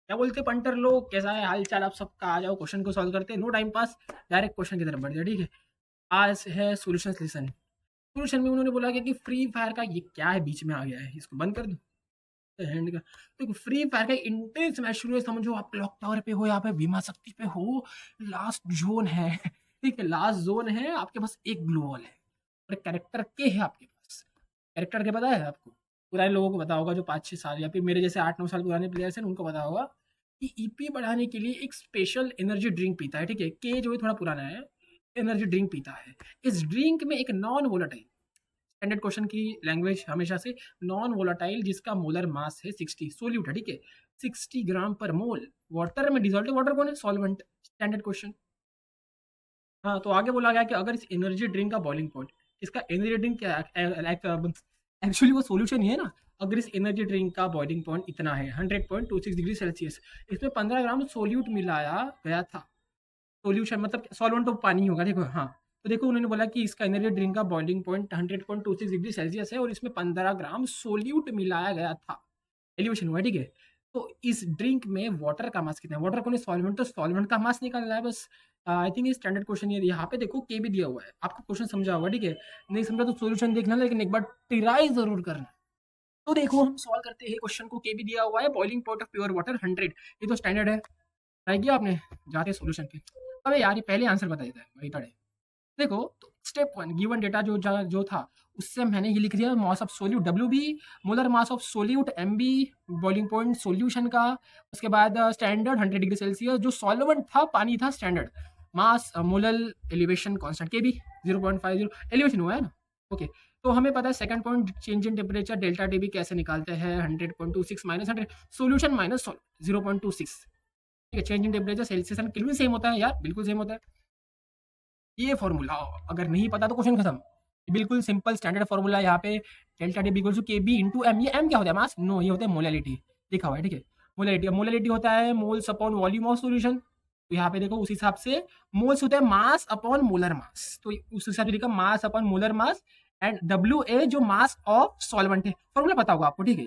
क्या बोलते पंटर लोग, कैसा है हाल चाल आप सबका? आ जाओ क्वेश्चन को सॉल्व करते हैं, no time pass, direct question की तरफ बढ़ जाए, ठीक है। आज है सॉल्यूशंस लेसन। सॉल्यूशन में उन्होंने बोला कि फ्री फायर का ये क्या है, बीच में आ गया है, इसको बंद कर दो हैंड का। तो फ्री फायर का इंटेंस मैच शुरू है, समझो आप क्लॉक टावर पे हो, यहाँ पे बीमा शक्ति पे हो, लास्ट जोन है ठीक है, लास्ट जोन है, आपके पास एक ग्लू वॉल है और कैरेक्टर के है आपके पास। कैरेक्टर के पता है आपको? पुराने लोगों को पता होगा, जो 5-6 साल या फिर मेरे जैसे 8-9 साल पुराने प्लेयर्स हैं उनको पता होगा कि ईपी बढ़ाने के लिए एक स्पेशल एनर्जी ड्रिंक पीता है, ठीक है। के जो है थोड़ा पुराना है, एनर्जी ड्रिंक पीता है। इस ड्रिंक में एक नॉन वोलेटाइल, स्टैंडर्ड क्वेश्चन की लैंग्वेज हमेशा से, नॉन वोलेटाइल जिसका मोलर मास है 60, सोल्यूट है, ठीक है, 60 ग्राम पर मोल वाटर में डिजॉल्व। वाटर कौन है? सॉल्वेंट। Standard question. हाँ, तो आगे बोला गया कि अगर इस एनर्जी ड्रिंक का बॉइलिंग पॉइंट, इसका एनर्जी ड्रिंक क्या है, लाइक एक्चुअली वो सॉल्यूशन ही है ना। अगर इस एनर्जी ड्रिंक का बॉइलिंग पॉइंट इतना है 100.26 डिग्री सेल्सियस, इसमें 15 ग्राम सोल्यूट मिलाया गया था। सॉल्यूशन मतलब सॉल्वेंट तो पानी होगा, देखो। हाँ, तो देखो उन्होंने बोला कि इसका एनर्जी ड्रिंक का बॉइलिंग पॉइंट 100.26 डिग्री सेल्सियस है और इसमें 15 ग्राम सोल्यूट मिलाया गया था। एलिवेशन हुआ, ठीक है। तो इस ड्रिंक में वाटर का मास कितना है? वाटर कौन है? सॉल्वेंट। तो सॉल्वेंट का मास निकालना है बस। आई थिंक ये स्टैंडर्ड क्वेश्चन है। यहाँ पे देखो के भी दिया हुआ है, आपको क्वेश्चन समझा होगा, ठीक है। नहीं समझा तो सॉल्यूशन देखना, लेकिन एक बार ट्राई जरूर करना। तो देखो हम सॉल्व करते हैं क्वेश्चन को, के भी दिया हुआ है, boiling point of pure water 100, ये तो स्टैंडर्ड है। ट्राई किया आपने? जाते हैं सॉल्यूशन पे। अबे यार ये पहले आंसर बता देता है वही तड़े। देखो, तो स्टेप 1 गिवन डेटा जो था, उससे मैंने ये लिख दिया, mass of solute WB, molar mass of solute MB, boiling point solution का। उसके बाद स्टैंडर्ड 100 डिग्री सेल्सियस, जो सॉल्वेंट था पानी था, स्टैंडर्ड मास, मोलर एलिवेशन कांस्टेंट के भी 0.50 एलिवेशन हुआ है ना। ओके, तो हमें पता है second point, change in temperature delta TB कैसे निकालते हैं, 100.26 माइनस 100, सोल्यूशन माइनस 0.26, ठीक है। Change in temperature Celsius and kelvin same होता है यार, बिल्कुल सेम होता है। ये फॉर्मूला अगर नहीं पता तो क्वेश्चन खत्म। बिल्कुल सिंपल स्टैंडर्ड फॉर्मूला यहाँ पे, डेल्टा टी इक्वल टू के बी इंटू एम। ये एम क्या होता है? मास? नो, ये होता है मोलैलिटी, लिखा हुआ है, ठीक है। मोलैलिटी, अब मोलैलिटी होता है moles upon volume of solution. तो यहाँ पे देखो उस हिसाब से मोल्स होता है मास अपॉन मोलर मास, तो उस हिसाब से लिखा mass upon molar mass. And W A जो मास ऑफ सॉल्वेंट है, फॉर्मूला पता होगा आपको, ठीक है।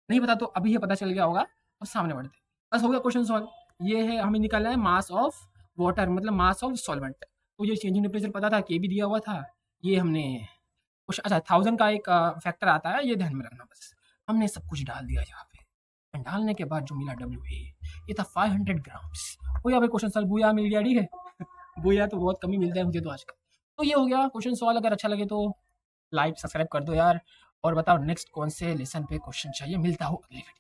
नहीं पता तो अभी ये पता चल गया होगा। अब सामने बढ़ते हैं, बस हो गया क्वेश्चन सॉल्व। ये है, हमें निकालना है मास ऑफ वाटर, मतलब मास ऑफ सॉल्वेंट। तो ये चेंजिंग टेम्परेचर पता था, के भी दिया हुआ था। ये हमने अच्छा 1000 का एक फैक्टर आता है, ये ध्यान में रखना बस। हमने सब कुछ डाल दिया यहाँ पे, एंड डालने के बाद जो मिला WA, ये था 500 ग्राम्स। हो गया भाई क्वेश्चन सॉल्व, बुया मिल गया, ठीक है बुया तो बहुत कम ही मिलता है मुझे तो आजकल। तो ये हो गया क्वेश्चन सॉल्व। अगर अच्छा लगे तो लाइक सब्सक्राइब कर दो यार, और बताओ नेक्स्ट कौन से लेसन पे क्वेश्चन चाहिए, मिलता हो अगले वीडियो।